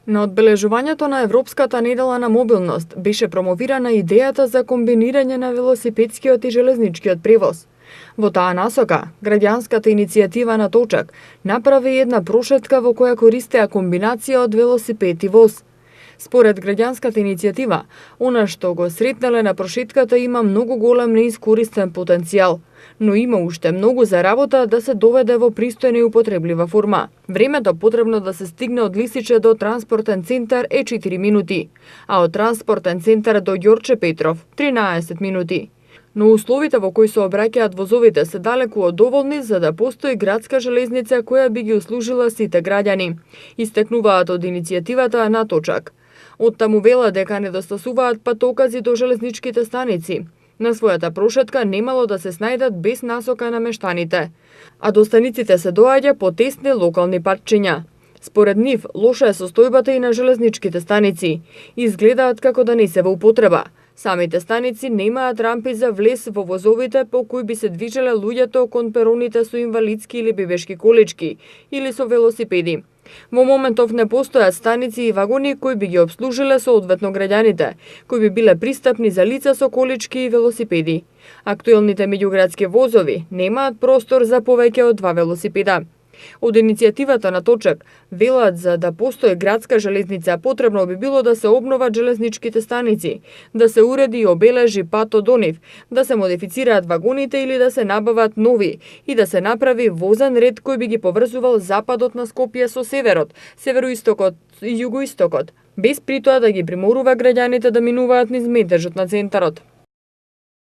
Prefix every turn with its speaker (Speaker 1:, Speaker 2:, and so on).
Speaker 1: На одбележувањето на Европската недела на мобилност беше промовирана идејата за комбинирање на велосипедскиот и железничкиот превоз. Во таа насока, граѓанската иницијатива на Точак направи една прошетка во која користеа комбинација од велосипед и воз. Според граѓанската иницијатива, она што го сретнале на прошетката има многу голем неискористен потенцијал, но има уште многу за работа да се доведе во пристојна и употреблива форма. Времето потребно да се стигне од Лисиче до транспортен центар е 4 минути, а од транспортен центар до Ѓорче Петров 13 минути. Но условите во кои се обраќаат возовите се далеку од доволни за да постои градска железница која би ги услужила сите граѓани, истекнуваат од иницијативата на Точак. Оттаму вела дека недостасуваат патокази до железничките станици. На својата прошетка немало да се снајдат без насока на мештаните, а до станиците се доаѓа по тесни локални патчиња. Според нив, лоша е состојбата и на железничките станици. Изгледаат како да не се во употреба. Самите станици немаат рампи за влез во возовите по кои би се движеле луѓето кон пероните со инвалидски или бебешки колички или со велосипеди. Во моментов не постојат станици и вагони кои би ги обслужиле соодветно граѓаните, кои би биле пристапни за лица со колички и велосипеди. Актуелните меѓуградски возови немаат простор за повеќе од 2 велосипеда. Од иницијативата на Точак велат за да постои градска железница потребно би било да се обноват железничките станици, да се уреди и обележи патот до нив, да се модифицираат вагоните или да се набават нови и да се направи возен ред кој би ги поврзувал западот на Скопје со северот, североистокот и југоистокот, без при тоа да ги приморува граѓаните да минуваат низ метежот на центарот.